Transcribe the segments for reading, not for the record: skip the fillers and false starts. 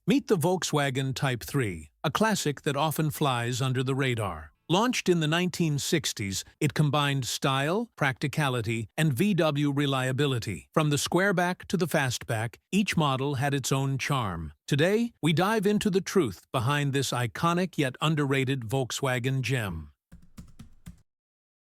Meet the Volkswagen Type 3, a classic that often flies under the radar. Launched in the 1960s, it combined style, practicality, and VW reliability. From the Squareback to the Fastback, each model had its own charm. Today, we dive into the truth behind this iconic yet underrated Volkswagen gem.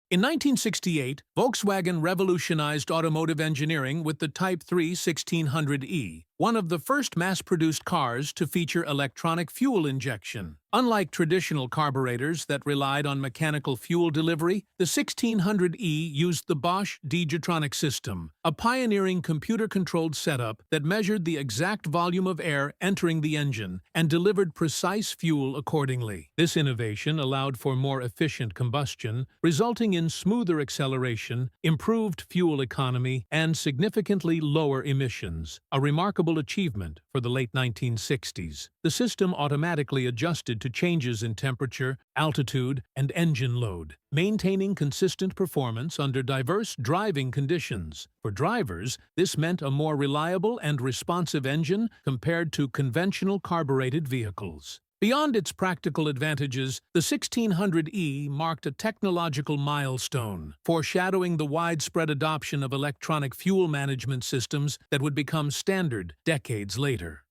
In 1968, Volkswagen revolutionized automotive engineering with the Type 3 1600e, one of the first mass-produced cars to feature electronic fuel injection. Unlike traditional carburetors that relied on mechanical fuel delivery, the 1600e used the Bosch Digitronic system, a pioneering computer-controlled setup that measured the exact volume of air entering the engine and delivered precise fuel accordingly. This innovation allowed for more efficient combustion, resulting in smoother acceleration, improved fuel economy, and significantly lower emissions, a remarkable achievement for the late 1960s. The system automatically adjusted to changes in temperature, altitude, and engine load, maintaining consistent performance under diverse driving conditions. For drivers, this meant a more reliable and responsive engine compared to conventional carbureted vehicles. Beyond its practical advantages, the 1600e marked a technological milestone, foreshadowing the widespread adoption of electronic fuel management systems that would become standard decades later.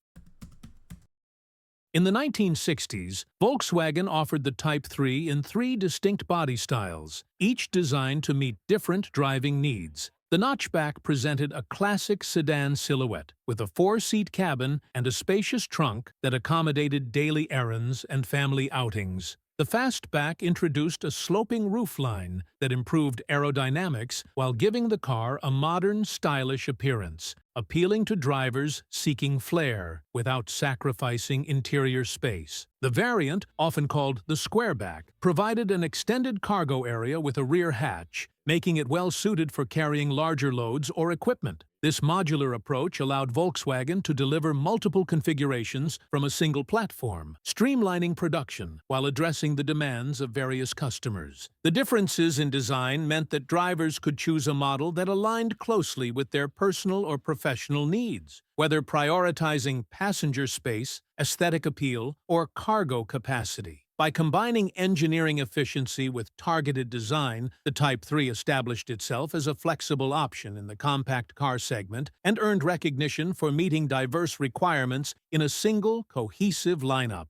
In the 1960s, Volkswagen offered the Type 3 in three distinct body styles, each designed to meet different driving needs. The Notchback presented a classic sedan silhouette, with a four-seat cabin and a spacious trunk that accommodated daily errands and family outings. The Fastback introduced a sloping roofline that improved aerodynamics while giving the car a modern, stylish appearance, appealing to drivers seeking flair without sacrificing interior space. The variant, often called the Squareback, provided an extended cargo area with a rear hatch, making it well-suited for carrying larger loads or equipment. This modular approach allowed Volkswagen to deliver multiple configurations from a single platform, streamlining production while addressing the demands of various customers. The differences in design meant that drivers could choose a model that aligned closely with their personal or professional needs, whether prioritizing passenger space, aesthetic appeal, or cargo capacity. By combining engineering efficiency with targeted design, the Type 3 established itself as a flexible option in the compact car segment and earned recognition for meeting diverse requirements in a single, cohesive lineup.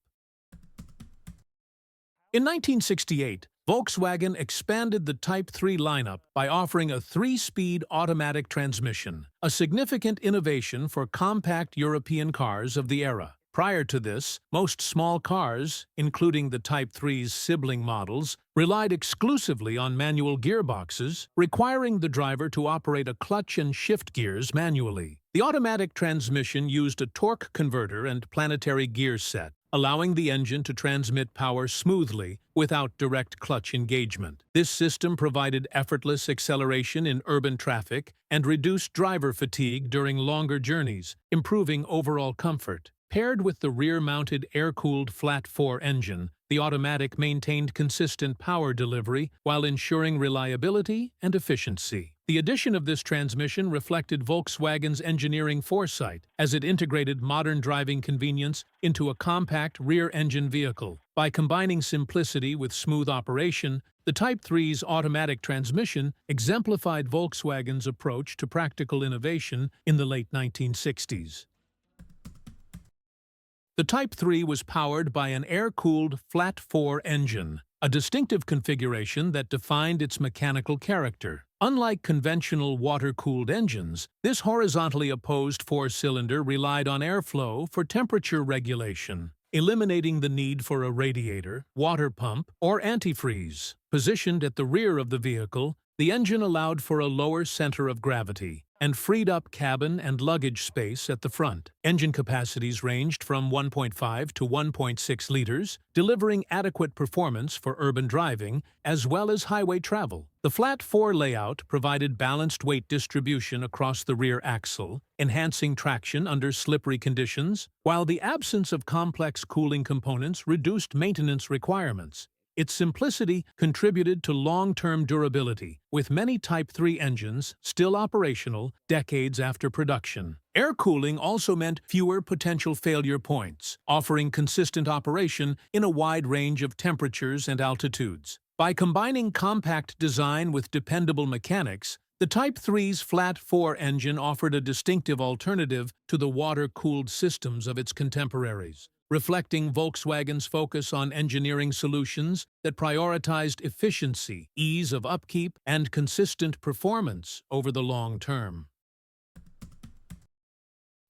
In 1968, Volkswagen expanded the Type 3 lineup by offering a three-speed automatic transmission, a significant innovation for compact European cars of the era. Prior to this, most small cars, including the Type 3's sibling models, relied exclusively on manual gearboxes, requiring the driver to operate a clutch and shift gears manually. The automatic transmission used a torque converter and planetary gear set, allowing the engine to transmit power smoothly without direct clutch engagement. This system provided effortless acceleration in urban traffic and reduced driver fatigue during longer journeys, improving overall comfort. Paired with the rear-mounted air-cooled flat-4 engine, the automatic maintained consistent power delivery while ensuring reliability and efficiency. The addition of this transmission reflected Volkswagen's engineering foresight as it integrated modern driving convenience into a compact rear-engine vehicle. By combining simplicity with smooth operation, the Type 3's automatic transmission exemplified Volkswagen's approach to practical innovation in the late 1960s. The Type 3 was powered by an air-cooled flat-4 engine, a distinctive configuration that defined its mechanical character. Unlike conventional water-cooled engines, this horizontally opposed four-cylinder relied on airflow for temperature regulation, eliminating the need for a radiator, water pump, or antifreeze. Positioned at the rear of the vehicle, the engine allowed for a lower center of gravity and freed up cabin and luggage space at the front. Engine capacities ranged from 1.5 to 1.6 liters, delivering adequate performance for urban driving as well as highway travel. The flat-4 layout provided balanced weight distribution across the rear axle, enhancing traction under slippery conditions, while the absence of complex cooling components reduced maintenance requirements. Its simplicity contributed to long-term durability, with many Type 3 engines still operational decades after production. Air cooling also meant fewer potential failure points, offering consistent operation in a wide range of temperatures and altitudes. By combining compact design with dependable mechanics, the Type 3's flat-4 engine offered a distinctive alternative to the water-cooled systems of its contemporaries, reflecting Volkswagen's focus on engineering solutions that prioritized efficiency, ease of upkeep, and consistent performance over the long term.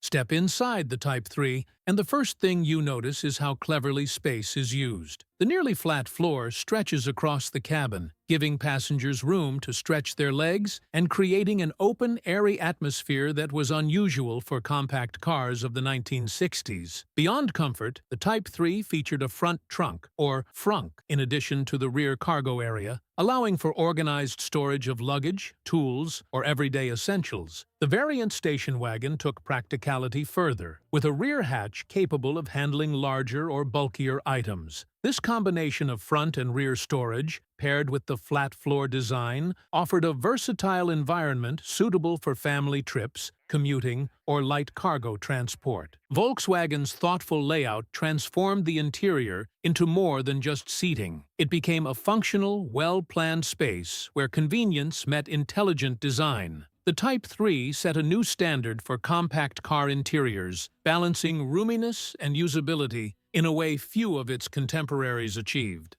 Step inside the Type 3, and the first thing you notice is how cleverly space is used. The nearly flat floor stretches across the cabin, giving passengers room to stretch their legs and creating an open, airy atmosphere that was unusual for compact cars of the 1960s. Beyond comfort, the Type 3 featured a front trunk, or frunk, in addition to the rear cargo area, allowing for organized storage of luggage, tools, or everyday essentials. The variant station wagon took practicality further, with a rear hatch capable of handling larger or bulkier items. This combination of front and rear storage, paired with the flat floor design, offered a versatile environment suitable for family trips, commuting, or light cargo transport. Volkswagen's thoughtful layout transformed the interior into more than just seating. It became a functional, well-planned space where convenience met intelligent design. The Type 3 set a new standard for compact car interiors, balancing roominess and usability in a way few of its contemporaries achieved.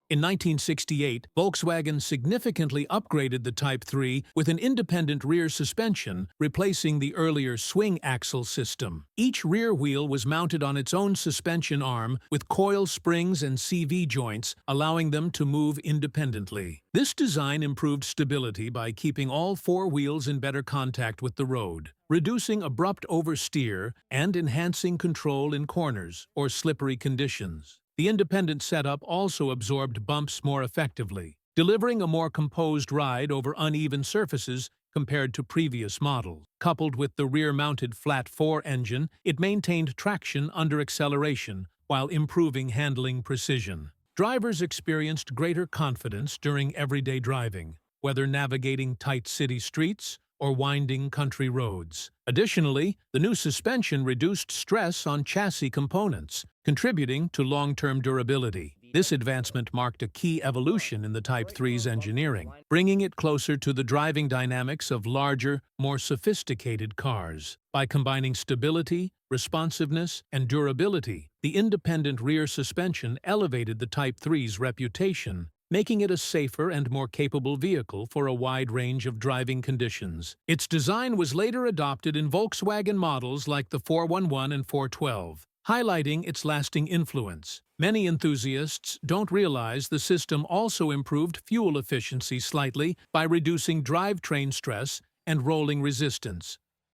In 1968, Volkswagen significantly upgraded the Type 3 with an independent rear suspension, replacing the earlier swing axle system. Each rear wheel was mounted on its own suspension arm with coil springs and CV joints, allowing them to move independently. This design improved stability by keeping all four wheels in better contact with the road, reducing abrupt oversteer and enhancing control in corners or slippery conditions. The independent setup also absorbed bumps more effectively, delivering a more composed ride over uneven surfaces compared to previous models. Coupled with the rear-mounted flat-4 engine, it maintained traction under acceleration while improving handling precision. Drivers experienced greater confidence during everyday driving, whether navigating tight city streets or winding country roads. Additionally, the new suspension reduced stress on chassis components, contributing to long-term durability. This advancement marked a key evolution in the Type 3's engineering, bringing it closer to the driving dynamics of larger, more sophisticated cars. By combining stability, responsiveness, and durability, the independent rear suspension elevated the Type 3's reputation, making it a safer and more capable vehicle for a wide range of driving conditions. Its design was later adopted in Volkswagen models like the 411 and 412, highlighting its lasting influence. Many enthusiasts don't realize the system also improved fuel efficiency slightly by reducing drivetrain stress and rolling resistance.